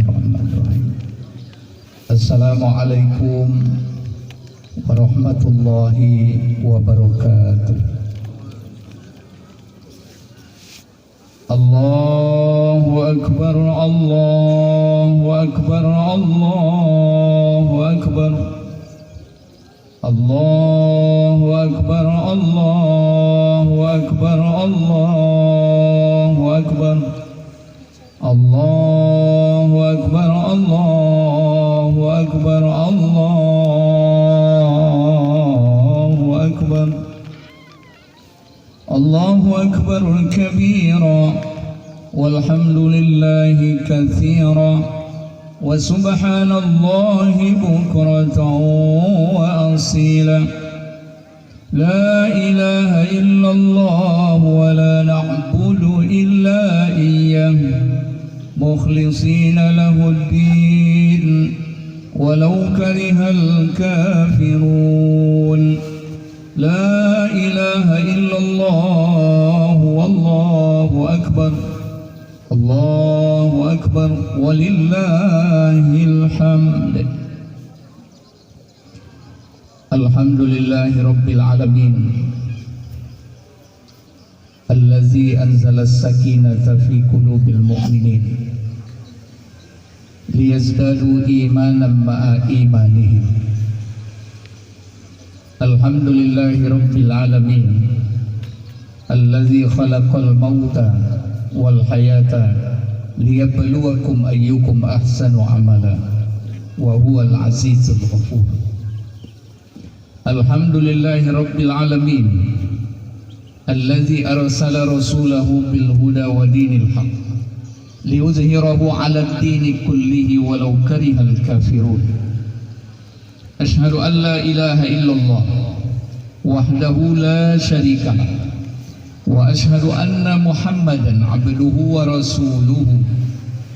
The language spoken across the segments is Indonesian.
Bismillahirrahmanirrahim. Assalamualaikum warahmatullahi wabarakatuh. Allahu Akbar, Allahu Akbar, Allahu Akbar, Allahu Akbar, Allahu Akbar, Allahu Akbar, Allahu Akbar, Allahu Akbar, Allahu Akbar. Allahu Akbar kabira walhamdulillahi katsira wa subhanallahi bukratan wa asila. La ilaha illallah wa la na'budu illa iyyah mukhlisina lahuddin walau karihal kafirun. La ilaha illallah wallahu akbar, Allahu akbar walillahil hamd. Alhamdulillahi rabbil alamin, allazi anzala as-sakinata fi qulubil mu'minin liyazdadu imanan ma'a imanihim. Alhamdulillahi rabbil alamin, allazi khalaqal mauta wal hayata liyabluwakum ayyukum ahsanu amala wa huwal azizul ghafur. Alhamdulillahi rabbil alamin, allazi arsala rasulahu bil huda wa dinil haq liyuzhirahu 'ala ad-dini kullihi walau karihal kafirun. Asyhadu an la ilaha illallah wahdahu la syarika lah wa asyhadu anna Muhammadan abduhu wa rasuluhu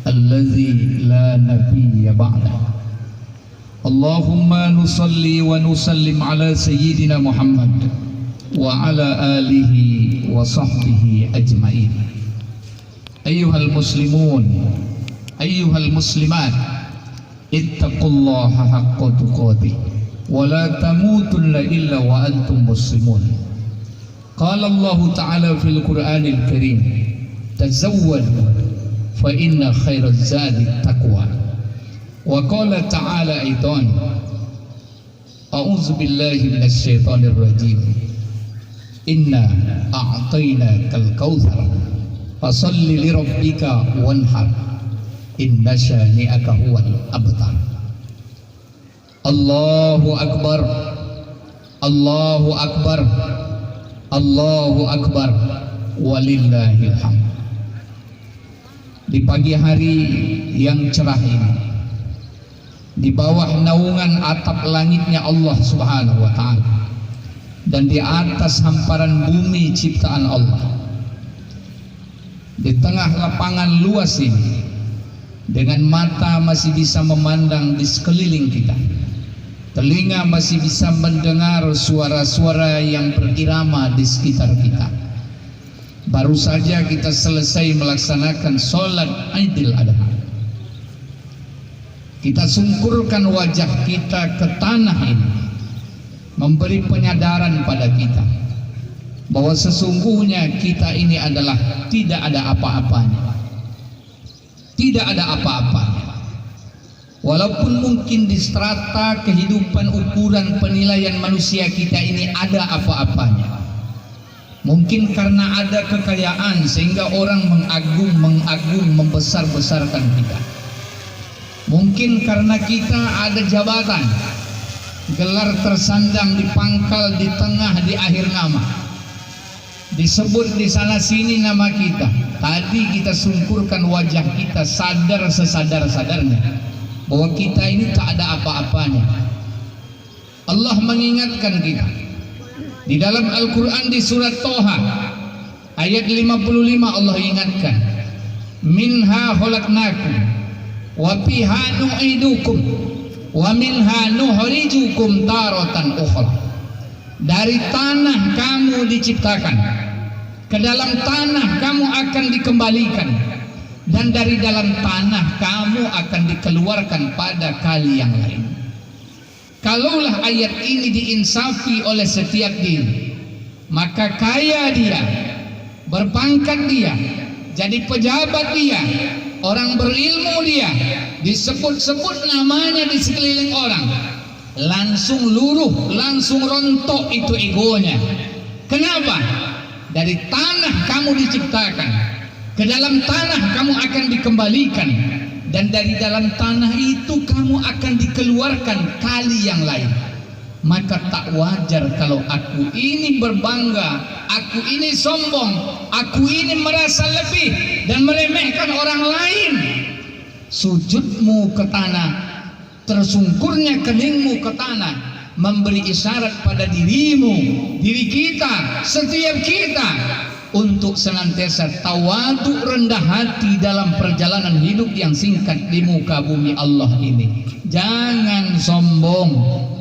allazi la nabiyya ba'dah. Allahumma nusalli wa nusallim ala sayyidina Muhammad wa ala alihi wa sahbihi ajma'in. Ayyuhal muslimun, ayyuhal muslimat, ittaqullaha haqqa tuqatih wa la tamutunna illa wa antum muslimun. Qala Allah Ta'ala fil Qur'anil Karim, tazawwadu fa inna khairaz zadi taqwa. Wa qala ta'ala aidan, a'udzu billahi minasy syaithanir rajim, inna a'tainakal kautsar fasalli li rabbika wanhar inna syani'aka huwal abtar. Allahu akbar, Allahu akbar, Allahu akbar walillahil hamd. Di pagi hari yang cerah ini, di bawah naungan atap langitnya Allah Subhanahu wa ta'ala dan di atas hamparan bumi ciptaan Allah, di tengah lapangan luas ini, dengan mata masih bisa memandang di sekeliling kita, telinga masih bisa mendengar suara-suara yang berirama di sekitar kita. Baru saja kita selesai melaksanakan sholat Idul Adha. Kita sungkurkan wajah kita ke tanah ini, memberi penyadaran pada kita bahwa sesungguhnya kita ini adalah tidak ada apa-apanya. Tidak ada apa-apanya. Walaupun mungkin di strata kehidupan ukuran penilaian manusia kita ini ada apa-apanya. Mungkin karena ada kekayaan sehingga orang mengagung, membesar-besarkan kita. Mungkin karena kita ada jabatan, gelar tersandang di pangkal, di tengah, di akhir nama, disebut di sana sini nama kita. Tadi kita sungkurkan wajah kita, sadar sesadar-sadarnya bahwa kita ini tak ada apa-apanya. Allah mengingatkan kita di dalam Al-Quran di surat Toha ayat 55. Allah ingatkan, minha khalaqnakum wa fiha nu'idukum wa minha nukhrijukum taratan ukhra. Dari tanah kamu diciptakan, ke dalam tanah kamu akan dikembalikan, dan dari dalam tanah kamu akan dikeluarkan pada kali yang lain. Kalaulah ayat ini diinsafi oleh setiap diri, maka kaya dia, berpangkat dia, jadi pejabat dia, orang berilmu dia, disebut-sebut namanya di sekeliling orang, langsung luruh, langsung rontok itu egonya. Kenapa? Dari tanah kamu diciptakan, ke dalam tanah kamu akan dikembalikan, dan dari dalam tanah itu kamu akan dikeluarkan kali yang lain. Maka tak wajar kalau aku ini berbangga, aku ini sombong, aku ini merasa lebih dan meremehkan orang lain. Sujudmu ke tanah, tersungkurnya keningmu ke tanah, memberi isyarat pada dirimu, diri kita, setiap kita, untuk senantiasa tawadu, rendah hati dalam perjalanan hidup yang singkat di muka bumi Allah ini. Jangan sombong,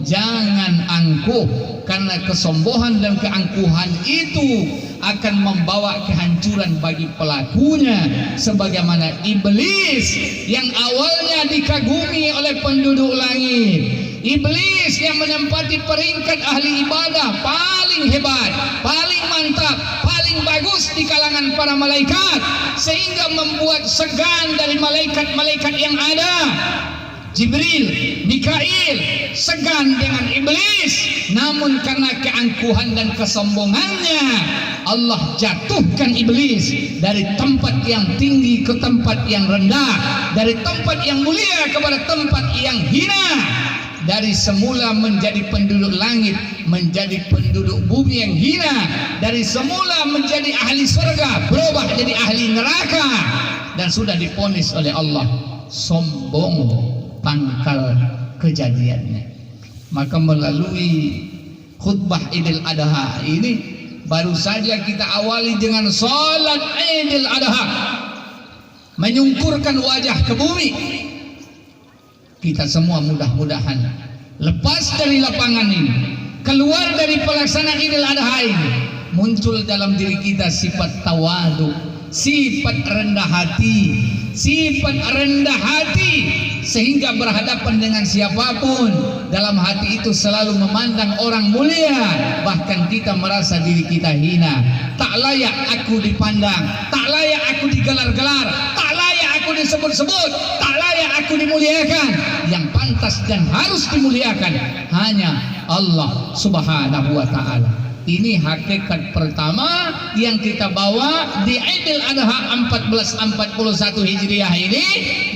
jangan angkuh, karena kesombongan dan keangkuhan itu akan membawa kehancuran bagi pelakunya, sebagaimana iblis yang awalnya dikagumi oleh penduduk langit, iblis yang menempati peringkat ahli ibadah paling hebat, paling mantap, paling bagus di kalangan para malaikat, sehingga membuat segan dari malaikat-malaikat yang ada. Jibril, Mikail segan dengan iblis, namun karena keangkuhan dan kesombongannya Allah jatuhkan iblis dari tempat yang tinggi ke tempat yang rendah, dari tempat yang mulia kepada tempat yang hina. Dari semula menjadi penduduk langit menjadi penduduk bumi yang hina, dari semula menjadi ahli surga berubah jadi ahli neraka, dan sudah diponis oleh Allah sombong pangkal kejadiannya. Maka melalui khutbah Idul Adha ini baru saja kita awali dengan salat Idul Adha, menyungkurkan wajah ke bumi. Kita semua mudah-mudahan lepas dari lapangan ini, keluar dari pelaksanaan Idul Adha ini, muncul dalam diri kita sifat tawadu, sifat rendah hati, sehingga berhadapan dengan siapapun dalam hati itu selalu memandang orang mulia. Bahkan kita merasa diri kita hina, tak layak aku dipandang, tak layak aku digelar-gelar, tak layak aku disebut-sebut, tak layak aku dimuliakan. Yang pantas dan harus dimuliakan hanya Allah Subhanahu wa ta'ala. Ini hakikat pertama yang kita bawa di Idul Adha 1441 Hijriah ini,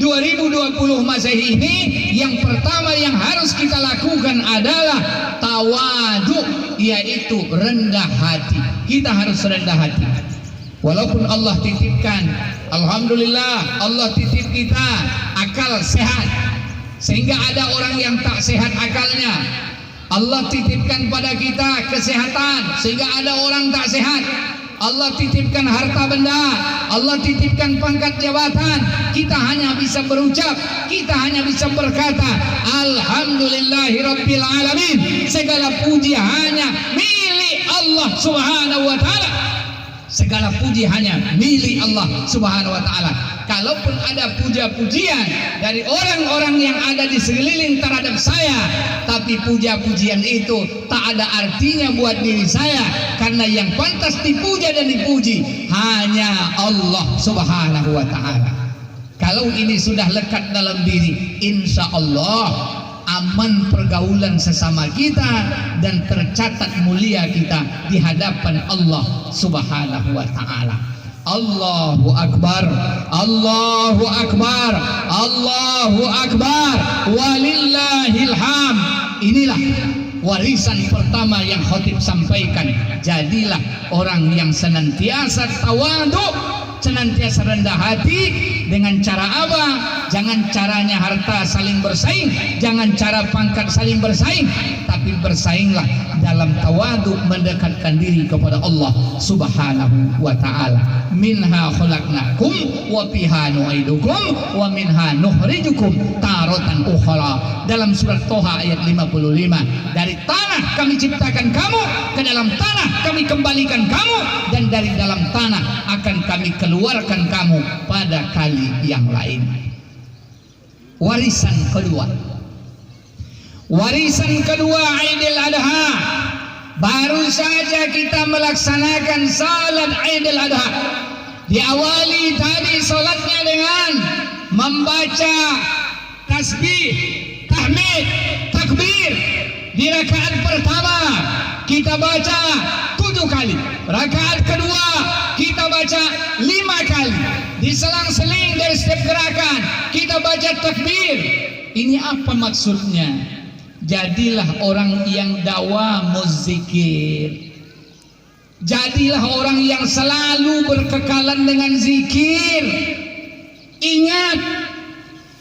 2020 Masehi ini. Yang pertama yang harus kita lakukan adalah tawadu, yaitu rendah hati. Kita harus rendah hati. Walaupun Allah titipkan, alhamdulillah Allah titip kita akal sehat, sehingga ada orang yang tak sehat akalnya. Allah titipkan pada kita kesehatan, sehingga ada orang tak sehat. Allah titipkan harta benda, Allah titipkan pangkat jabatan. Kita hanya bisa berucap, kita hanya bisa berkata Alhamdulillahirabbil alamin. Segala puji hanya milik Allah Subhanahu wa ta'ala. Segala puji hanya milik Allah Subhanahu wa ta'ala. Kalaupun ada puja-pujian dari orang-orang yang ada di sekeliling terhadap saya, tapi puja-pujian itu tak ada artinya buat diri saya, karena yang pantas dipuja dan dipuji hanya Allah Subhanahu wa ta'ala. Kalau ini sudah lekat dalam diri, insya Allah aman pergaulan sesama kita dan tercatat mulia kita di hadapan Allah Subhanahu wa ta'ala. Allahu Akbar, Allahu Akbar, Allahu Akbar, walillahil hamd. Inilah warisan pertama yang khotib sampaikan. Jadilah orang yang senantiasa tawadu, senantiasa rendah hati. Dengan cara apa? Jangan caranya harta saling bersaing, jangan cara pangkat saling bersaing, tapi bersainglah dalam tawadu, mendekatkan diri kepada Allah Subhanahu wa ta'ala. Minha khalaqnakum wa fiha nu'idukum wa minha nukhrijukum taratan ukhra. Dalam surat Toha ayat 55, dari tanah kami ciptakan kamu, ke dalam tanah kami kembalikan kamu, dan dari dalam tanah akan kami keluarkan kamu pada kali membekali yang lain. Warisan kedua Aidil Adha. Baru saja kita melaksanakan salat Aidil Adha. Diawali tadi salatnya dengan membaca tasbih, tahmid, takbir. Di rakaat pertama kita baca 7 kali, rakaat kedua kita baca 5 kali. Di selang-seling dari setiap gerakan kita baca takbir. Ini apa maksudnya? Jadilah orang yang dawamuz zikir. Jadilah orang yang selalu berkekalan dengan zikir. Ingat,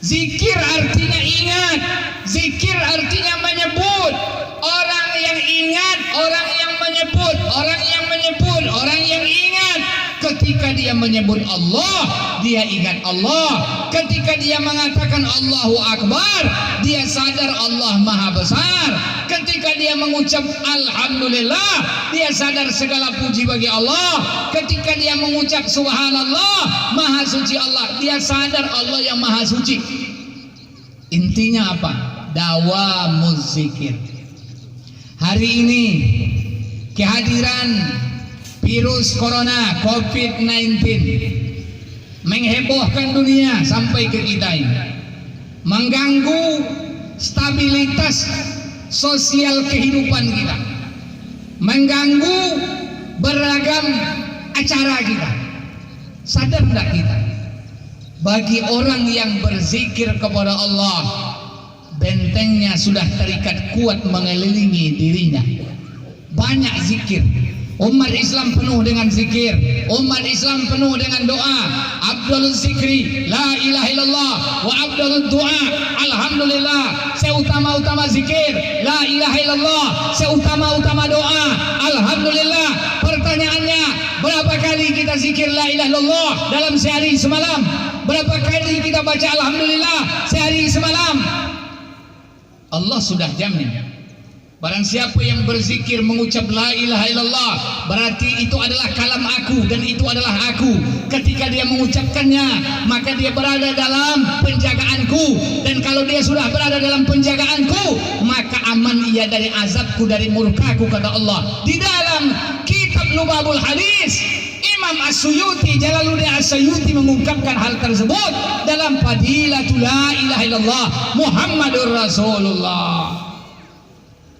zikir artinya ingat. Zikir artinya menyebut. Orang yang ingat, orang yang menyebut, orang yang menyebut, orang yang ingat. Ketika dia menyebut Allah, dia ingat Allah. Ketika dia mengatakan Allahu Akbar, dia sadar Allah Maha Besar. Ketika dia mengucap Alhamdulillah, dia sadar segala puji bagi Allah. Ketika dia mengucap Subhanallah, Maha Suci Allah, dia sadar Allah yang Maha Suci. Intinya apa? Dawamuz zikir. Hari ini kehadiran virus corona COVID-19 menghebohkan dunia sampai ke kita ini, mengganggu stabilitas sosial kehidupan kita, mengganggu beragam acara kita. Sadar tak kita? Bagi orang yang berzikir kepada Allah, bentengnya sudah terikat kuat mengelilingi dirinya. Banyak zikir. Umat Islam penuh dengan zikir. Umat Islam penuh dengan doa. Abdul zikri la ilaha illallah wa abdul doa alhamdulillah. Seutama-utama zikir la ilaha illallah, seutama-utama doa alhamdulillah. Pertanyaannya, berapa kali kita zikir la ilaha illallah dalam sehari semalam? Berapa kali kita baca alhamdulillah sehari semalam? Allah sudah jamin. Barang siapa yang berzikir mengucap la ilaha illallah, berarti itu adalah kalam aku dan itu adalah aku. Ketika dia mengucapkannya, maka dia berada dalam penjagaanku. Dan kalau dia sudah berada dalam penjagaanku, maka aman ia dari azabku, dari murkaku, kata Allah. Di dalam kitab Lubabul Hadis, Imam As-Suyuti, Jalaluddin As-Suyuti mengungkapkan hal tersebut dalam Fadilatul La ilaha illallah Muhammadur Rasulullah.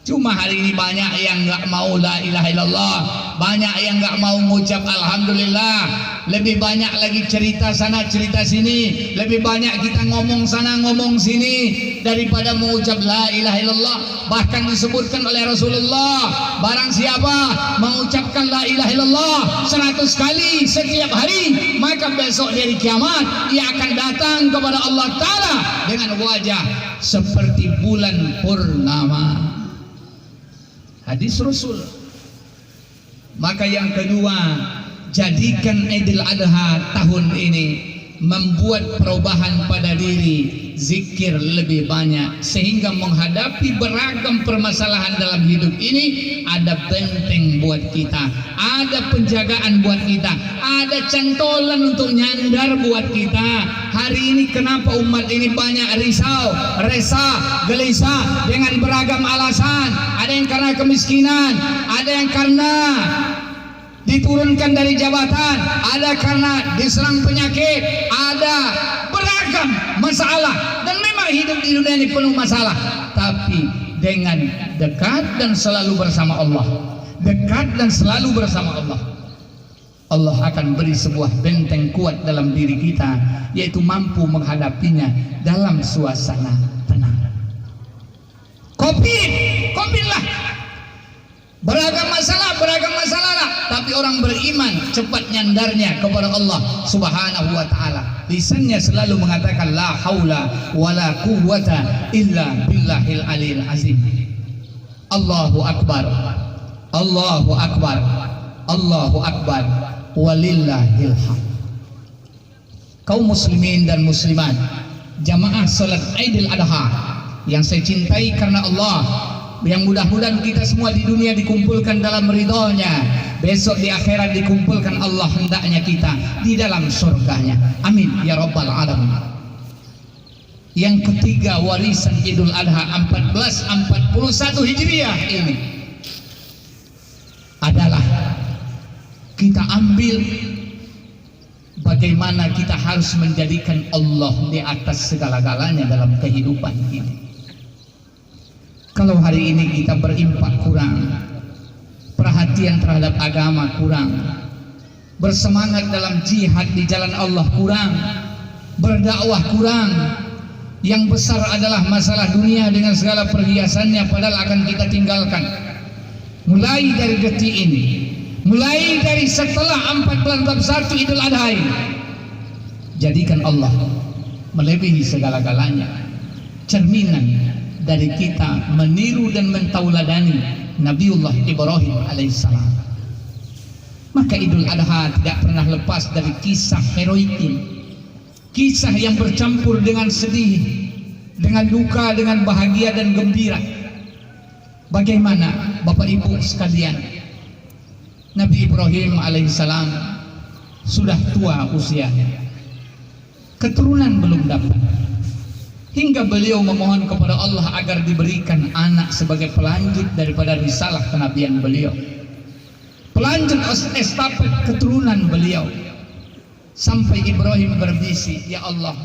Cuma hari ini banyak yang nggak mau la ilaha illallah, banyak yang nggak mau mengucap alhamdulillah. Lebih banyak lagi cerita sana cerita sini, lebih banyak kita ngomong sana ngomong sini daripada mengucap la ilaha illallah. Bahkan disebutkan oleh Rasulullah, barang siapa mengucapkan la ilaha illallah 100 kali setiap hari, maka besok dari kiamat ia akan datang kepada Allah Ta'ala dengan wajah seperti bulan purnama. Hadis Rasul. Maka yang kedua, jadikan Idul Adha tahun ini membuat perubahan pada diri, zikir lebih banyak, sehingga menghadapi beragam permasalahan dalam hidup ini ada benteng buat kita, ada penjagaan buat kita, ada cantolan untuk nyandar buat kita. Hari ini kenapa umat ini banyak risau, resah, gelisah dengan beragam alasan? Ada yang karena kemiskinan, ada yang karena diturunkan dari jabatan, ada karena diserang penyakit, ada beragam masalah. Dan memang hidup di dunia ini penuh masalah, tapi dengan dekat dan selalu bersama Allah, dekat dan selalu bersama Allah, Allah akan beri sebuah benteng kuat dalam diri kita, yaitu mampu menghadapinya dalam suasana tenang. Covid lah, beragam masalah lah, tapi orang beriman cepat nyandarnya kepada Allah Subhanahu wa Ta'ala. Lisannya selalu mengatakan la haula wala quwwata illa billahil aliyil azim. Allahu akbar, Allahu akbar, Allahu akbar, walillahil hamd. Kaum muslimin dan muslimat, jamaah salat Idul Adha yang saya cintai karena Allah, yang mudah-mudahan kita semua di dunia dikumpulkan dalam ridhonya, besok di akhirat dikumpulkan Allah hendaknya kita di dalam surganya. Amin ya rabbal alamin. Yang ketiga, warisan Idul Adha 1441 Hijriah ini adalah kita ambil bagaimana kita harus menjadikan Allah di atas segala-galanya dalam kehidupan ini. Kalau hari ini kita berimpak kurang, perhatian terhadap agama kurang, bersemangat dalam jihad di jalan Allah kurang, berdakwah kurang, yang besar adalah masalah dunia dengan segala perhiasannya padahal akan kita tinggalkan. Mulai dari detik ini, mulai dari setelah 1441 Idul Adha ini, jadikan Allah melebihi segala-galanya, cerminan dari kita meniru dan mentauladani Nabiullah Ibrahim alaihissalam. Maka Idul Adha tidak pernah lepas dari kisah heroik ini, kisah yang bercampur dengan sedih, dengan duka, dengan bahagia dan gembira. Bagaimana Bapak Ibu sekalian, Nabi Ibrahim alaihissalam sudah tua usianya, keturunan belum dapat, hingga beliau memohon kepada Allah agar diberikan anak sebagai pelanjut daripada risalah kenabian beliau, pelanjut estafet keturunan beliau. Sampai Ibrahim berbisik, ya Allah,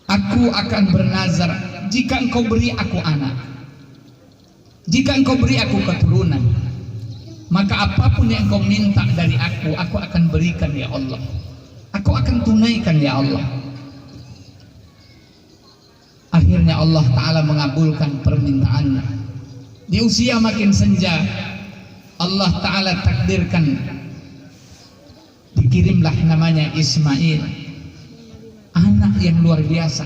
aku akan bernazar jika engkau beri aku anak, jika engkau beri aku keturunan, maka apapun yang engkau minta dari aku akan berikan ya Allah, aku akan tunaikan ya Allah. Akhirnya Allah Ta'ala mengabulkan permintaannya. Di usia makin senja, Allah Ta'ala takdirkan dikirimlah namanya Ismail, anak yang luar biasa,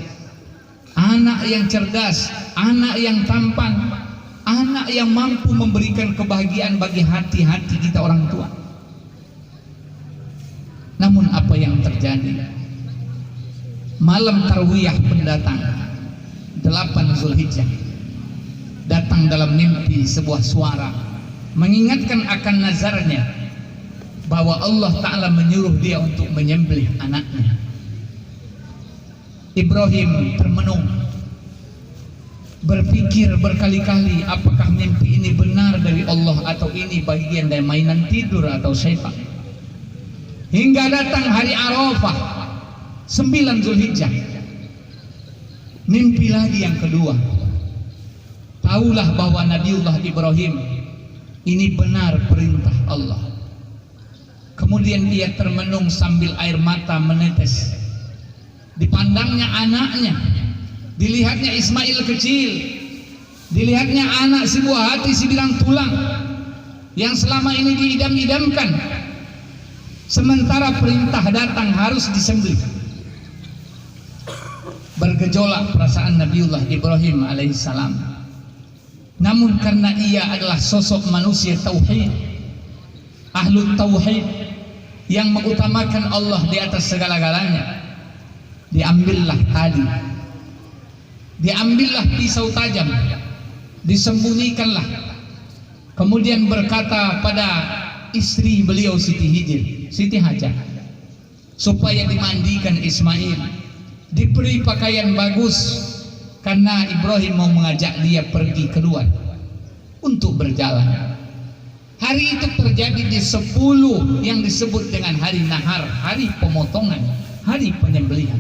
anak yang cerdas, anak yang tampan, anak yang mampu memberikan kebahagiaan bagi hati-hati kita orang tua. Namun apa yang terjadi? Malam Tarwiyah pendatang 8 Zulhijjah, datang dalam mimpi sebuah suara mengingatkan akan nazarnya, bahwa Allah Ta'ala menyuruh dia untuk menyembelih anaknya. Ibrahim termenung, berpikir berkali-kali, apakah mimpi ini benar dari Allah atau ini bagian dari mainan tidur atau syaitan. Hingga datang hari Arafah 9 Zulhijjah, mimpi lagi yang kedua. Tahulah bahwa Nabiullah Ibrahim ini benar perintah Allah. Kemudian dia termenung sambil air mata menetes. Dipandangnya anaknya, dilihatnya Ismail kecil, dilihatnya anak si buah hati si bilang tulang yang selama ini diidam-idamkan, sementara perintah datang harus disembelih. Bergejolak perasaan Nabiullah Ibrahim alaihissalam. Namun karena ia adalah sosok manusia tauhid, ahlu tauhid, yang mengutamakan Allah di atas segala-galanya, diambillah tali, diambillah pisau tajam, disembunyikanlah. Kemudian berkata pada istri beliau Siti Hajar, supaya dimandikan Ismail, diberi pakaian bagus, karena Ibrahim mau mengajak dia pergi keluar untuk berjalan. Hari itu terjadi di 10 yang disebut dengan hari nahar, hari pemotongan, hari penyembelihan.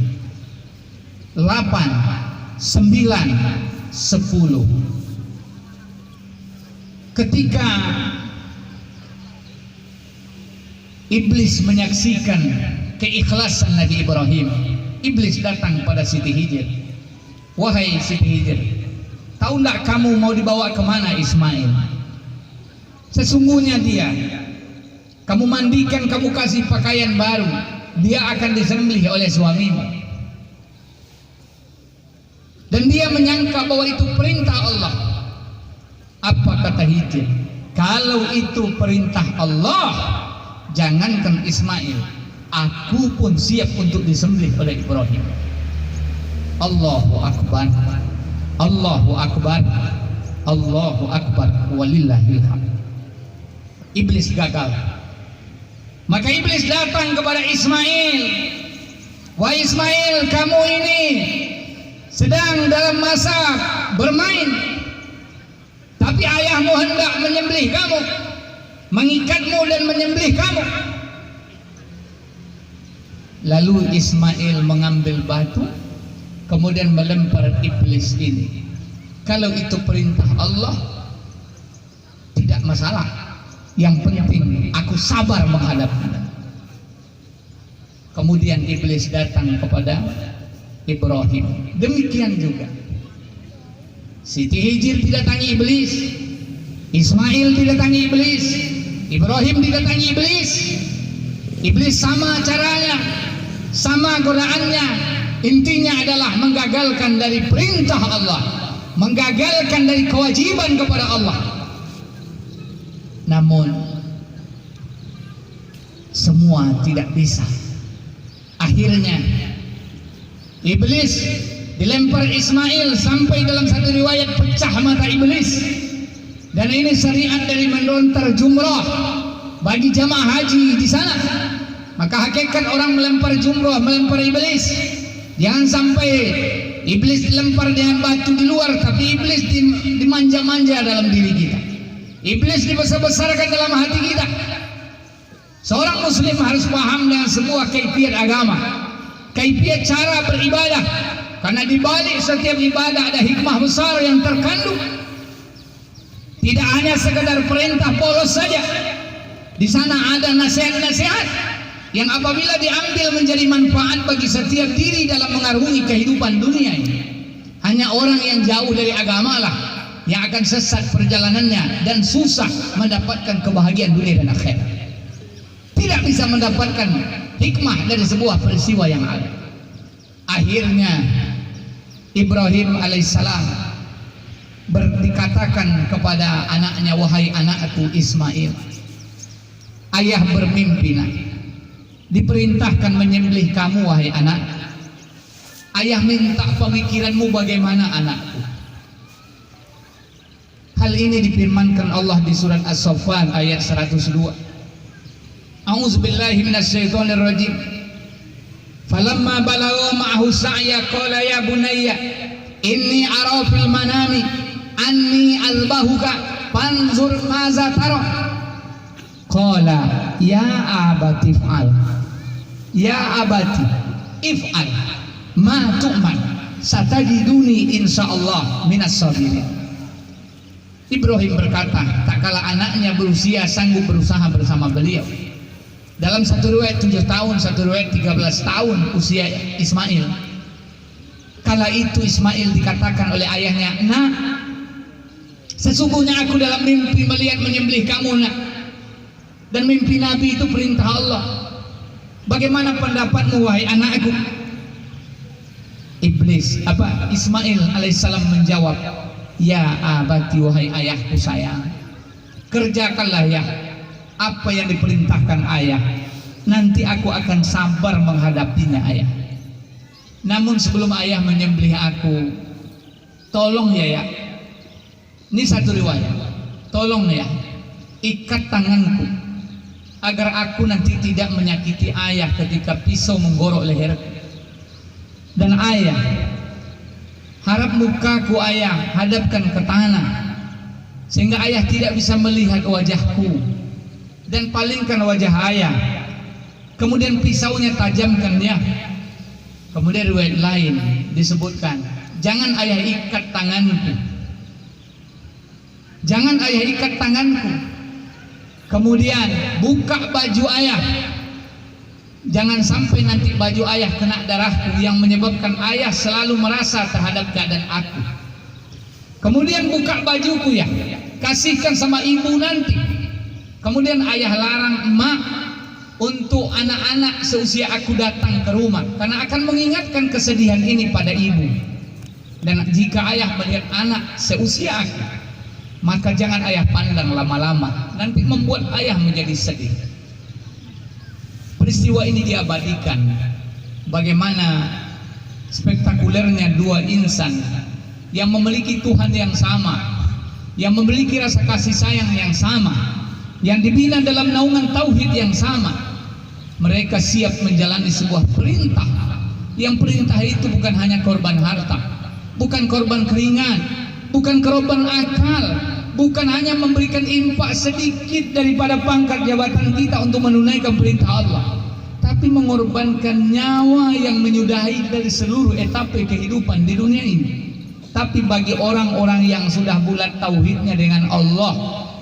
8, 9, 10. Ketika iblis menyaksikan keikhlasan Nabi Ibrahim, iblis datang pada Siti Hijr. Wahai Siti Hijr, tahu enggak kamu mau dibawa kemana Ismail? Sesungguhnya dia, kamu mandikan, kamu kasih pakaian baru, dia akan disembelih oleh suamimu. Dan dia menyangka bahwa itu perintah Allah. Apa kata Hijr? Kalau itu perintah Allah, jangankan Ismail, aku pun siap untuk disembelih oleh Ibrahim. Allahu Akbar. Allahu Akbar, Allahu Akbar, walillahil hamd. Iblis gagal. Maka iblis datang kepada Ismail. Wahai Ismail, kamu ini sedang dalam masa bermain, tapi ayahmu hendak menyembelih kamu, mengikatmu dan menyembelih kamu. Lalu Ismail mengambil batu, kemudian melempar iblis ini. Kalau itu perintah Allah, tidak masalah. Yang penting aku sabar menghadapinya. Kemudian iblis datang kepada Ibrahim. Demikian juga Siti Hijir didatangi iblis, Ismail didatangi iblis, Ibrahim didatangi iblis. Iblis sama caranya, sama godaannya. Intinya adalah menggagalkan dari perintah Allah, menggagalkan dari kewajiban kepada Allah. Namun semua tidak bisa. Akhirnya iblis dilempar Ismail sampai dalam satu riwayat pecah mata iblis. Dan ini syariat dari melontar jumrah bagi jamaah haji di sana. Maka hakikat orang melempar jumrah, melempar iblis. Jangan sampai iblis dilempar dengan batu di luar, tapi iblis dimanja-manja dalam diri kita. Iblis dibesar-besarkan dalam hati kita. Seorang muslim harus paham dengan semua kaifiat agama, kaifiat cara beribadah. Karena di balik setiap ibadah ada hikmah besar yang terkandung. Tidak hanya sekedar perintah polos saja. Di sana ada nasihat-nasihat yang apabila diambil menjadi manfaat bagi setiap diri dalam mengarungi kehidupan dunia ini. Hanya orang yang jauh dari agama lah yang akan sesat perjalanannya dan susah mendapatkan kebahagiaan dunia dan akhirat. Tidak bisa mendapatkan hikmah dari sebuah peristiwa yang ada. Akhirnya Ibrahim alaihissalam dikatakan kepada anaknya, wahai anakku Ismail, ayah bermimpi nak, diperintahkan menyembelih kamu wahai anak. Ayah minta pemikiranmu bagaimana anakku. Hal ini difirmankan Allah di surat As-Saffat ayat 102. A'udzubillahi minasyaitonirrajim. Falamma balagha ma'ahu sa'ya qala ya bunayya inni ara fil manami anni albahuka fanzur maza tara. Qala ya abati if'al. Ya abati if'al ma tu'man satajiduni insyaallah minas sabirin. Ibrahim berkata, tak kala anaknya berusia sanggup berusaha bersama beliau. Dalam satu riwayat 7 tahun, satu riwayat 13 tahun usia Ismail. Kala itu Ismail dikatakan oleh ayahnya, nak, sesungguhnya aku dalam mimpi melihat menyembelih kamu nak. Dan mimpi Nabi itu perintah Allah. Bagaimana pendapatmu wahai anakku? Ismail alaihissalam menjawab, ya abati wahai ayahku sayang, kerjakanlah ya apa yang diperintahkan ayah. Nanti aku akan sabar menghadapinya ayah. Namun sebelum ayah menyembelih aku, tolong ya, ini satu riwayat, tolong ya, ikat tanganku agar aku nanti tidak menyakiti ayah ketika pisau menggorok leherku. Dan ayah, harap mukaku ayah hadapkan ke tanah sehingga ayah tidak bisa melihat wajahku. Dan palingkan wajah ayah, kemudian pisaunya tajamkan ya. Kemudian riwayat lain disebutkan, jangan ayah ikat tanganku, jangan ayah ikat tanganku. Kemudian buka baju ayah, jangan sampai nanti baju ayah kena darahku yang menyebabkan ayah selalu merasa terhadap keadaan aku. Kemudian buka bajuku ya, kasihkan sama ibu nanti. Kemudian ayah larang emak untuk anak-anak seusia aku datang ke rumah, karena akan mengingatkan kesedihan ini pada ibu. Dan jika ayah melihat anak seusia aku, maka jangan ayah pandang lama-lama, nanti membuat ayah menjadi sedih. Peristiwa ini diabadikan bagaimana spektakulernya dua insan yang memiliki Tuhan yang sama, yang memiliki rasa kasih sayang yang sama, yang dibina dalam naungan tauhid yang sama. Mereka siap menjalani sebuah perintah, yang perintah itu bukan hanya korban harta, bukan korban keringat, bukan korban akal, bukan hanya memberikan infak sedikit daripada pangkat jabatan kita untuk menunaikan perintah Allah, tapi mengorbankan nyawa yang menyudahi dari seluruh etapa kehidupan di dunia ini. Tapi bagi orang-orang yang sudah bulat tauhidnya dengan Allah,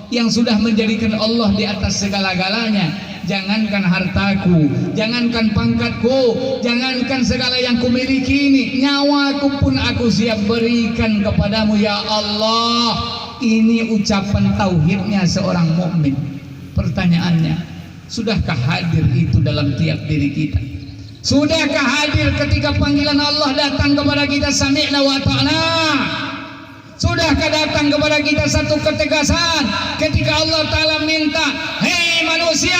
yang sudah menjadikan Allah di atas segala-galanya, jangankan hartaku, jangankan pangkatku, jangankan segala yang kumiliki ini, nyawaku pun aku siap berikan kepadamu ya Allah. Ini ucapan tauhidnya seorang mukmin. Pertanyaannya, sudahkah hadir itu dalam tiap diri kita? Sudahkah hadir ketika panggilan Allah datang kepada kita, sami'na wa ta'na? Sudahkah datang kepada kita satu ketegasan ketika Allah Ta'ala minta, hei manusia,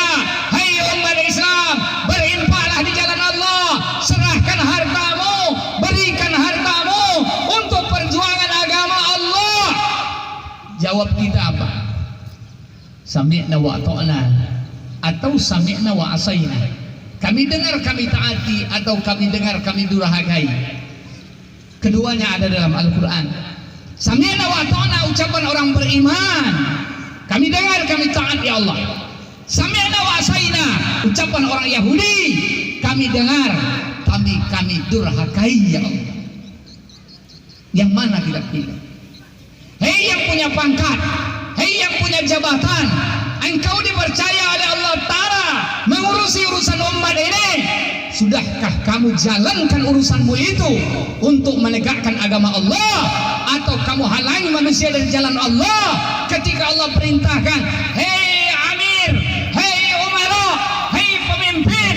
hei umat Islam, berinfaklah di jalan Allah, serahkan hartamu, berikan hartamu untuk perjuangan agama Allah. Jawab kita apa? Sami'na wa ta'na atau sami'na wa asayna? Kami dengar, kami taati, atau kami dengar, kami durhakai? Keduanya ada dalam Al-Quran. Sami'na wa ta'na ucapan orang beriman, kami dengar, kami taat ya Allah. Sami'na wa asayna ucapan orang Yahudi, kami dengar, kami durhakai ya Allah. Yang mana kita pilih? Hei yang punya pangkat, hei yang punya jabatan, engkau dipercaya oleh Allah Ta'ala mengurusi urusan umat ini. Sudahkah kamu jalankan urusanmu itu untuk menegakkan agama Allah, atau kamu halangi manusia dari jalan Allah ketika Allah perintahkan, hei amir, hei umara, hei pemimpin,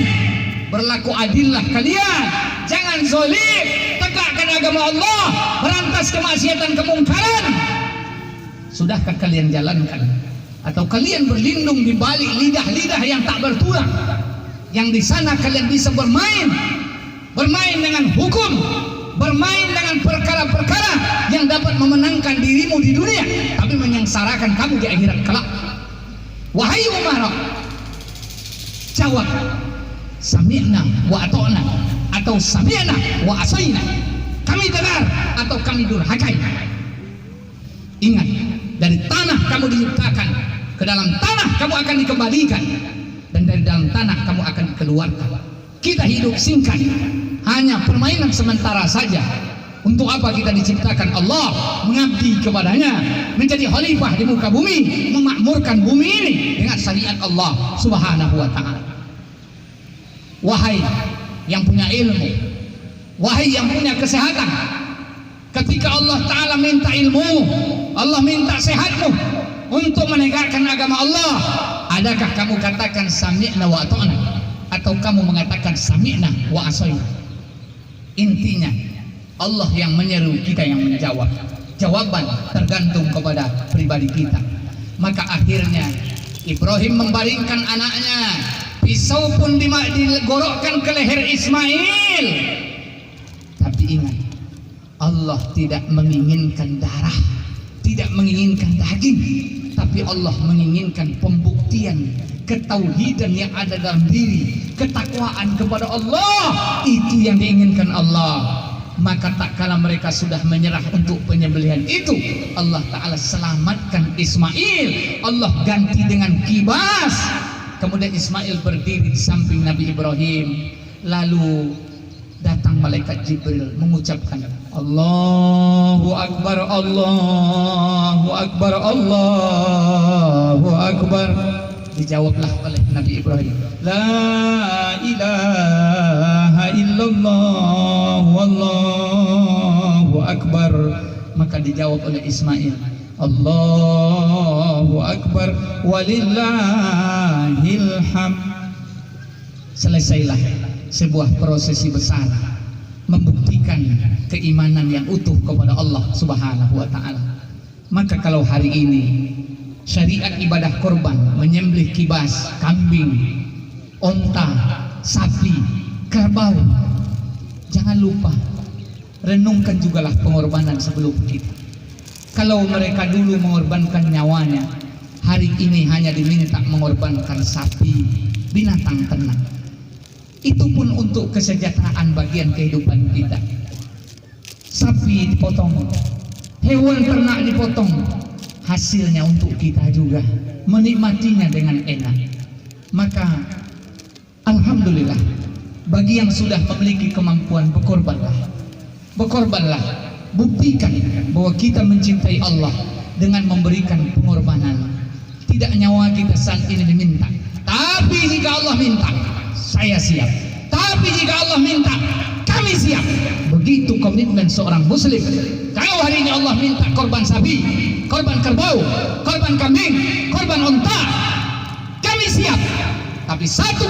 berlaku adillah kalian, jangan zalim, tegakkan agama Allah, berantas kemaksiatan kemungkaran. Sudahkah kalian jalankan, atau kalian berlindung di balik lidah-lidah yang tak bertulang, yang di sana kalian bisa bermain dengan hukum, bermain dengan perkara-perkara yang dapat memenangkan dirimu di dunia, tapi menyengsarakan kamu di akhirat kelak? Wahai umara, jawab sami'na wa ata'na atau sami'na wa asayna, kami dengar atau kami durhakai. Ingat, dari tanah kamu diciptakan, ke dalam tanah kamu akan dikembalikan, dan dari dalam tanah kamu akan dikeluarkan. Kita hidup singkat, hanya permainan sementara saja. Untuk apa kita diciptakan? Allah, mengabdi kepadanya, menjadi khalifah di muka bumi, memakmurkan bumi ini dengan syariat Allah Subhanahu wa ta'ala. Wahai yang punya ilmu, wahai yang punya kesehatan, ketika Allah Ta'ala minta ilmu, Allah minta sehatmu untuk menegakkan agama Allah, adakah kamu katakan sami'na wa ta'na, atau kamu mengatakan sami'na wa asayna? Intinya Allah yang menyeru, kita yang menjawab. Jawaban tergantung kepada pribadi kita. Maka akhirnya Ibrahim membaringkan anaknya, pisau pun digorokkan ke leher Ismail. Tapi ingat, Allah tidak menginginkan darah, tidak menginginkan daging, tapi Allah menginginkan pembuktian ketauhidan yang ada dalam diri, ketakwaan kepada Allah. Itu yang diinginkan Allah. Maka tak kala mereka sudah menyerah untuk penyembelihan itu, Allah Ta'ala selamatkan Ismail. Allah ganti dengan kibas. Kemudian Ismail berdiri di samping Nabi Ibrahim. Lalu datang malaikat Jibril mengucapkan, Allahu Akbar, Allahu Akbar, Allahu Akbar. Dijawablah oleh Nabi Ibrahim, La ilaha illallah wallahu akbar. Maka dijawab oleh Ismail, Allahu Akbar walillahil hamd. Selesailah sebuah prosesi besar membuktikan keimanan yang utuh kepada Allah Subhanahu wa ta'ala. Maka kalau hari ini syariat ibadah korban, menyembelih kibas, kambing, onta, sapi, kerbau, jangan lupa renungkan jugalah pengorbanan sebelum kita. Kalau mereka dulu mengorbankan nyawanya, hari ini hanya diminta mengorbankan sapi, binatang ternak. Itu pun untuk kesejahteraan bagian kehidupan kita. Sapi dipotong, hewan ternak dipotong, hasilnya untuk kita juga menikmatinya dengan enak. Maka alhamdulillah, bagi yang sudah memiliki kemampuan, berkorbanlah, buktikan bahwa kita mencintai Allah dengan memberikan pengorbanan. Tidak nyawa kita saat ini diminta, tapi jika Allah minta, saya siap. Tapi jika Allah minta, kami siap. Begitu komitmen seorang muslim. Kalau hari ini Allah minta korban sapi, korban kerbau, korban kambing, korban unta, kami siap. Tapi satu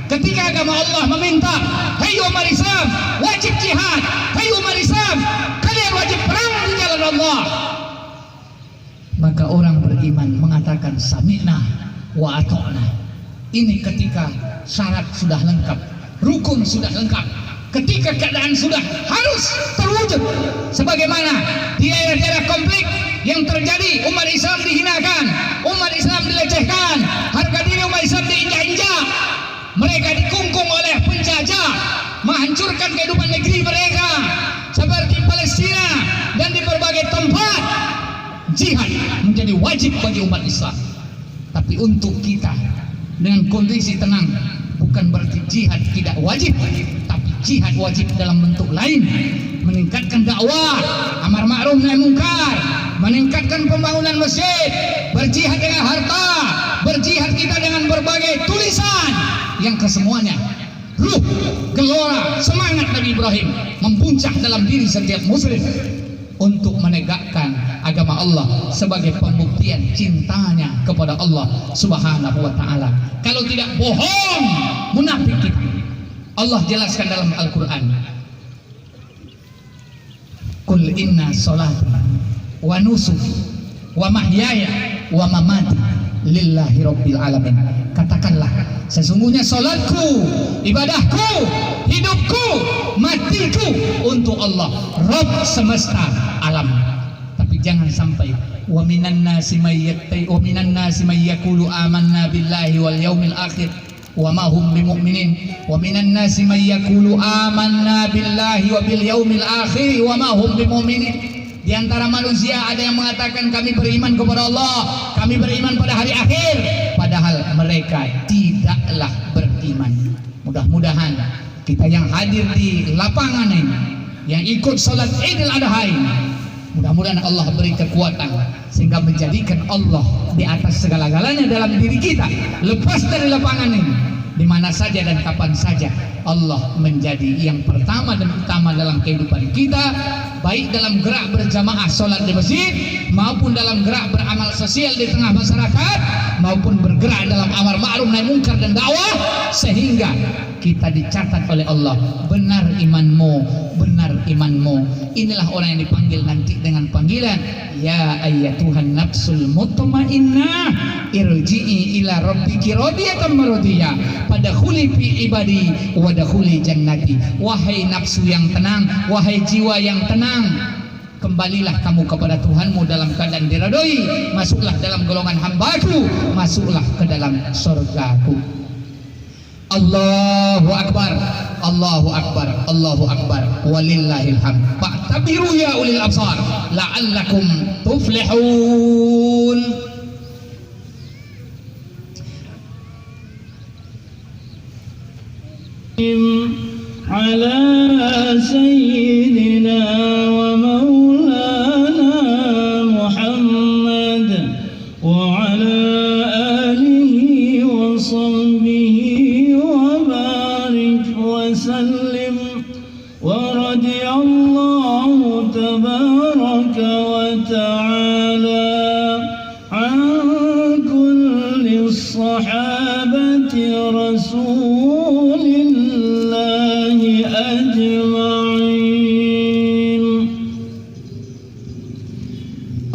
ketika agama Allah meminta, hai umat Islam, wajib jihad. Hai umat Islam, kalian wajib perang di jalan Allah. Maka orang beriman mengatakan sami'na wa ata'na. Ini ketika syarat sudah lengkap, rukun sudah lengkap, ketika keadaan sudah harus terwujud. Sebagaimana di daerah-daerah konflik yang terjadi, umat Islam dihinakan, umat Islam dilecehkan, harga diri umat Islam diinjak-injak, mereka dikungkung oleh penjajah, menghancurkan kehidupan negeri mereka seperti Palestina dan di berbagai tempat. Jihad menjadi wajib bagi umat Islam. Tapi untuk kita dengan kondisi tenang, bukan berarti jihad tidak wajib, tapi jihad wajib dalam bentuk lain. Meningkatkan dakwah, amar ma'ruf nahi mungkar, meningkatkan pembangunan masjid, berjihad dengan harta, berjihad kita dengan berbagai tulisan yang kesemuanya ruh, gelora, semangat Nabi Ibrahim mempuncak dalam diri setiap muslim untuk menegakkan agama Allah sebagai pembuktian cintanya kepada Allah Subhanahu wa ta'ala. Kalau tidak, bohong, munafik kita. Allah jelaskan dalam Al-Quran, Qul inna salati wa nusuki wa mahyaya wa mamati lillahi rabbil alamin. Katakanlah, sesungguhnya salatku, ibadahku, hidupku, matiku untuk Allah, Rabb semesta alam. Tapi jangan sampai wa minan nasi may yaqulu amanna billahi wal yaumil akhir wa ma hum bimu'minin. Wa minan nasi may yaqulu amanna billahi wa bil yaumil akhir wa ma hum bimu'minin. Di antara manusia ada yang mengatakan kami beriman kepada Allah, kami beriman pada hari akhir, padahal mereka tidaklah beriman. Mudah-mudahan kita yang hadir di lapangan ini, yang ikut salat Idul Adha ini, mudah-mudahan Allah beri kekuatan sehingga menjadikan Allah di atas segala-galanya dalam diri kita. Lepas dari lapangan ini, di mana saja dan kapan saja, Allah menjadi yang pertama dan utama dalam kehidupan kita, baik dalam gerak berjamaah sholat di masjid, maupun dalam gerak beramal sosial di tengah masyarakat, maupun bergerak dalam amar ma'ruf nahi mungkar dan dakwah, sehingga kita dicatat oleh Allah, benar imanmu, benar imanmu. Inilah orang yang dipanggil nanti dengan panggilan ya ayyatuhan nafsul mutmainnah irji'i ila rabbiki radiyatan maradiyah fadkhuli fi ibadi wadkhuli jannati. Wahai nafsu yang tenang, wahai jiwa yang tenang, kembalilah kamu kepada Tuhanmu dalam keadaan diridhoi, masuklah dalam golongan hambaku, masuklah ke dalam surgaku. Allahu Akbar, Allahu Akbar, Allahu Akbar, walillahil hamd. Fa'tabiru ya ulil absar la'allakum tuflihun. Ala sayyidina wa maulana Muhammad wa ala alihi wa sahbihi wa barik wa sallim wa radiyallahu tabaraka wa ta'ala an kulli sahabati rasulillahi ajma'in.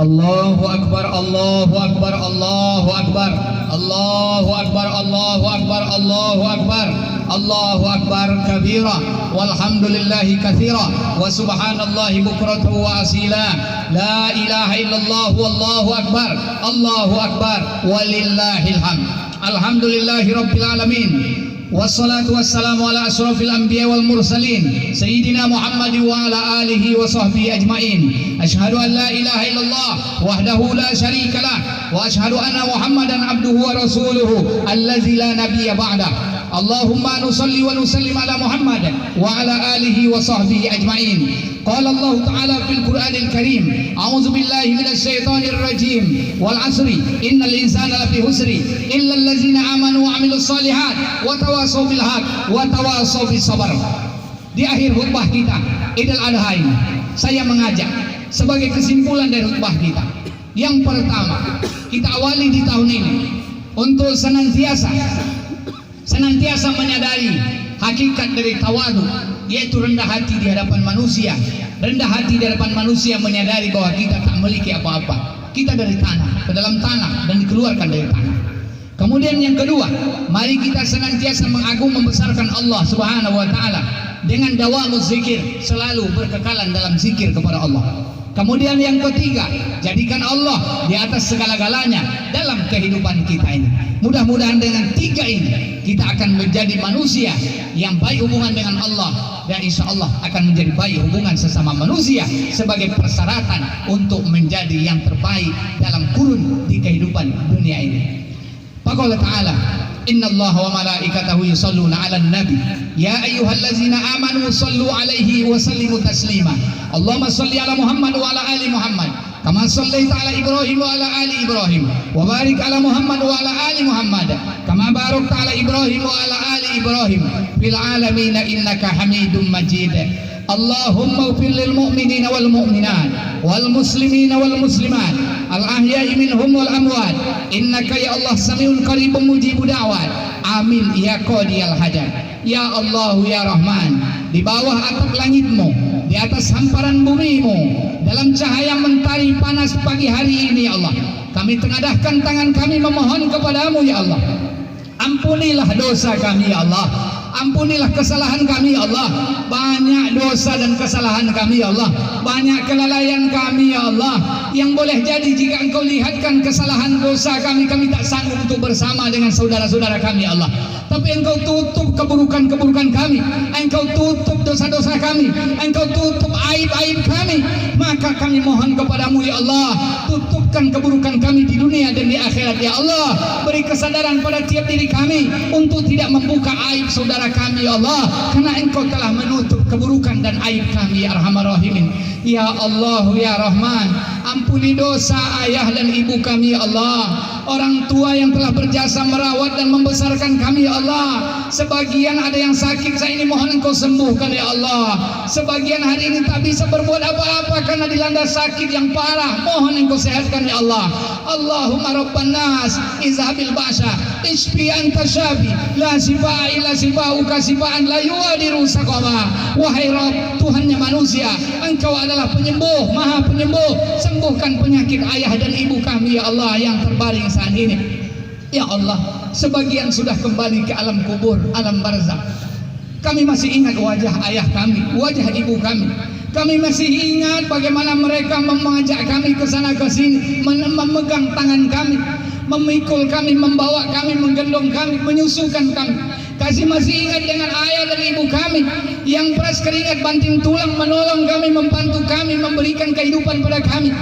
Allahu Akbar, Allahu Akbar, Allahu Akbar, Allahu Akbar, Allahu Akbar, Allahu Akbar, Allahu akbar kabira walhamdulillahi katsira wa subhanallahi bukratan wa asila. La ilaha illallah wallahu akbar. Allahu akbar walillahil hamd. Alhamdulillahi rabbil alamin. Wassalatu wassalamu ala asrafil anbiya wal mursalin Sayyidina Muhammad wa ala alihi wa sahbihi ajma'in. Ashhadu an la ilaha illallah wahdahu la syarika lah wa ashhadu anna Muhammadan abduhu wa rasuluhu allazi la nabiyya ba'da. Allahumma nusalli wa nusallim ala Muhammad wa ala alihi wa sahbihi ajma'in. Qala Allah Ta'ala fil Qur'anil Karim, a'udzu billahi minasy syaithanir rajim. Wal 'asri innal insana lafi husri illa allazina amanu wa 'amilus shalihat wa tawassaw bil haqq wa tawassaw bis sabr. Di akhir khutbah kita Idul Adha ini, saya mengajak sebagai kesimpulan dari khutbah kita. Yang pertama, kita awali di tahun ini untuk senantiasa menyadari hakikat dari tawadu, yaitu rendah hati di hadapan manusia. Rendah hati di hadapan manusia menyadari bahwa kita tak memiliki apa-apa. Kita dari tanah, ke dalam tanah dan dikeluarkan dari tanah. Kemudian yang kedua, mari kita senantiasa mengagung membesarkan Allah Subhanahu wa taala dengan dawamuz zikir, selalu berkekalan dalam zikir kepada Allah. Kemudian yang ketiga, jadikan Allah di atas segala-galanya dalam kehidupan kita ini. Mudah-mudahan dengan tiga ini kita akan menjadi manusia yang baik hubungan dengan Allah, dan insya Allah akan menjadi baik hubungan sesama manusia sebagai persyaratan untuk menjadi yang terbaik dalam kurun di kehidupan dunia ini. Faqala ta'ala, inna Allah wa malaikatahu yusalluna 'alan nabi ya ayyuhallazina amanu sallu 'alaihi wa sallimu taslima. Allahumma salli ala Muhammad wa ala ali Muhammad kama sallaita ala Ibrahim wa ala ali Ibrahim wa barik ala Muhammad wa ala ali Muhammad kama barakta ala Ibrahim wa ala ali Ibrahim fil alamin innaka Hamidum Majid. Allahumma ighfir lil mu'minina wal mu'minat wal muslimina wal muslimat al ahya'i minhum wal amwat innaka ya Allah samiun qaribun mujibu da'wat. Amin ya qadiyal hajat. Ya Allah ya Rahman, di bawah atap langitmu, di atas hamparan bumimu, dalam cahaya mentari panas pagi hari ini ya Allah, kami tengadahkan tangan kami memohon kepadamu ya Allah. Ampunilah dosa kami ya Allah, ampunilah kesalahan kami ya Allah. Banyak dosa dan kesalahan kami ya Allah, banyak kelalaian kami ya Allah, yang boleh jadi jika engkau lihatkan kesalahan dosa kami, kami tak sanggup untuk bersama dengan saudara-saudara kami ya Allah. Tapi engkau tutup keburukan-keburukan kami, engkau tutup dosa-dosa kami, engkau tutup aib-aib kami. Maka kami mohon kepadamu ya Allah, tutupkan keburukan kami di dunia dan di akhirat ya Allah. Beri kesadaran pada tiap diri kami untuk tidak membuka aib saudara kami ya Allah, karena engkau telah menutup keburukan dan aib kami ya Arhamar Rahimin. Ya Allah ya Rahman, ampuni dosa ayah dan ibu kami ya Allah, orang tua yang telah berjasa merawat dan membesarkan kami ya Allah. Sebagian ada yang sakit, saya ini mohon engkau sembuhkan ya Allah. Sebagian hari ini tak bisa berbuat apa-apa karena dilanda sakit yang parah, mohon engkau sehatkan ya Allah. Allahumma rabban nas izhabil ba'sa isfi anta syafi la shifa illa shifauka shifaan la yuadiru saqama. Wahai Rabb, Tuhannya manusia, engkau adalah penyembuh, maha penyembuh. Sembuhkan penyakit ayah dan ibu kami ya Allah yang terbaring saat ini ya Allah. Sebagian sudah kembali ke alam kubur, alam barzakh. Kami masih ingat wajah ayah kami, wajah ibu kami. Kami masih ingat bagaimana mereka mengajak kami ke sana ke sini, memegang tangan kami, memikul kami, membawa kami, menggendong kami, menyusukan kami. Kasih masih ingat dengan ayah dan ibu kami yang peras keringat banting tulang menolong kami, membantu kami, memberikan kehidupan pada kami.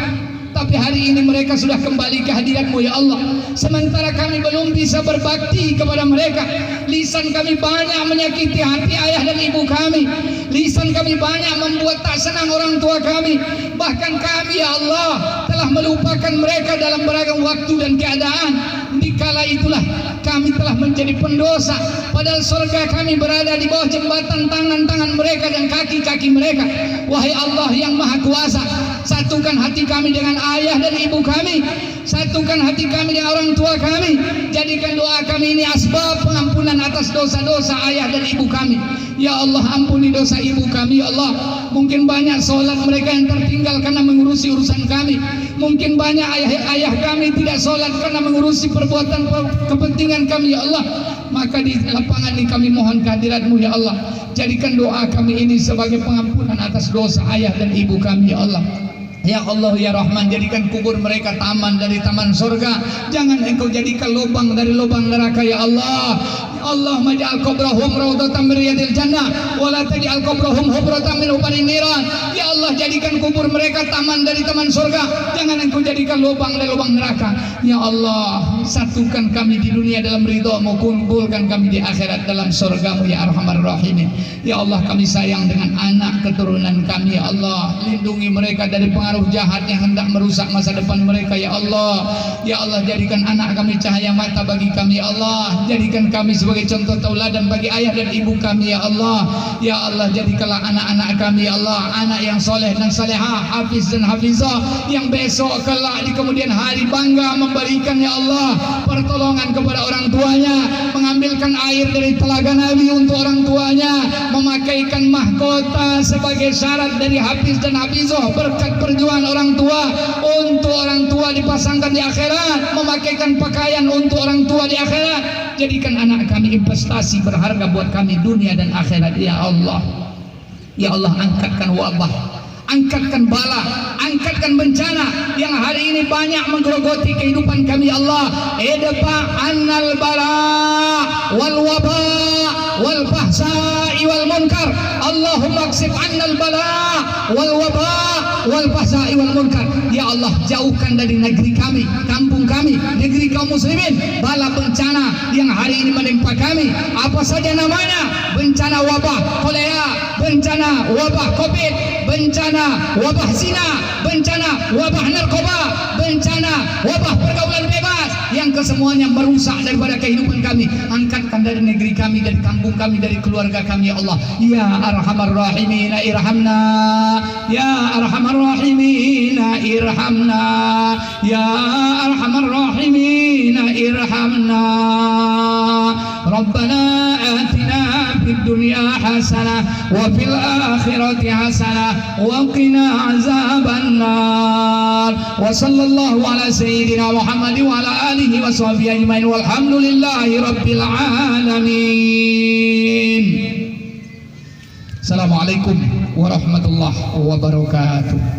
Tapi hari ini mereka sudah kembali ke hadirat-Mu ya Allah. Sementara kami belum bisa berbakti kepada mereka. Lisan kami banyak menyakiti hati ayah dan ibu kami. Lisan kami banyak membuat tak senang orang tua kami. Bahkan kami ya Allah telah melupakan mereka dalam beragam waktu dan keadaan. Dikala itulah kami telah menjadi pendosa, padahal surga kami berada di bawah jembatan tangan-tangan mereka dan kaki-kaki mereka. Wahai Allah yang Maha Kuasa, satukan hati kami dengan ayah dan ibu kami, satukan hati kami dengan orang tua kami. Jadikan doa kami ini asbab pengampunan atas dosa-dosa ayah dan ibu kami. Ya Allah, ampuni dosa ibu kami ya Allah. Mungkin banyak sholat mereka yang tertinggal karena mengurusi urusan kami. Mungkin banyak ayah kami tidak sholat karena mengurusi perbuatan kepentingan kami ya Allah. Maka di lapangan ini kami mohon kehadirat-Mu ya Allah. Jadikan doa kami ini sebagai pengampunan atas dosa ayah dan ibu kami ya Allah. Ya Allah ya Rahman, jadikan kubur mereka taman dari taman surga. Jangan Engkau jadikan lubang dari lubang neraka ya Allah. Allah maj'al qabrahum rawdatan min riyadil jannah wa la taj'al qabrahum hubratan min hubarin niran. Ya Allah, jadikan kubur mereka taman dari taman surga. Jangan Engkau jadikan lubang dari lubang neraka. Ya Allah, satukan kami di dunia dalam ridha-Mu, kumpulkan kami di akhirat dalam surga-Mu ya Arhamar Rahimin. Ya Allah, kami sayang dengan anak keturunan kami ya Allah. Lindungi mereka dari pengaruh jahat yang hendak merusak masa depan mereka ya Allah. Ya Allah, jadikan anak kami cahaya mata bagi kami ya Allah. Jadikan kami sebagai contoh tauladan bagi ayah dan ibu kami ya Allah. Ya Allah, jadikanlah anak-anak kami ya Allah anak yang soleh dan salehah, hafiz dan hafizah, yang besok kelak di kemudian hari bangga memberikan ya Allah pertolongan kepada orang tuanya, mengambilkan air dari telaga Nabi untuk orang tuanya, memakaikan mahkota sebagai syarat dari hafiz dan hafizah, berkat perjuangan orang tua untuk orang tua dipasangkan di akhirat, memakaikan pakaian untuk orang tua di akhirat. Jadikan anak kami investasi berharga buat kami dunia dan akhirat ya Allah. Ya Allah, angkatkan wabah, angkatkan bala, angkatkan bencana yang hari ini banyak menggerogoti kehidupan kami ya Allah. Idfa annal bala wal waba wal fahsai wal munkar. Allahumma aksif annal bala wal waba wal fahsai wal munkar. Ya Allah, jauhkan dari negeri kami, kampung kami, negeri kaum muslimin bala bencana yang hari ini menimpa kami. Apa saja namanya: bencana wabah kolera, bencana wabah covid, bencana wabah zina, bencana wabah narkoba, bencana wabah pergaulan bebas, yang kesemuanya merusak daripada kehidupan kami. Angkatkan dari negeri kami, dari kampung kami, dari keluarga kami ya Allah. Ya Arhamar Rahimin irhamna, ya Arhamar Rahimin irhamna, ya Arhamar Rahimin irhamna. Rabbana atina fid dunya hasanah wa fil akhirati hasanah wa qina azaban nar. Wa sallallahu ala sayyidina Muhammad wa ala alihi wa sahbihi ajmain walhamdulillahi rabbil alamin. Assalamualaikum warahmatullahi wabarakatuh.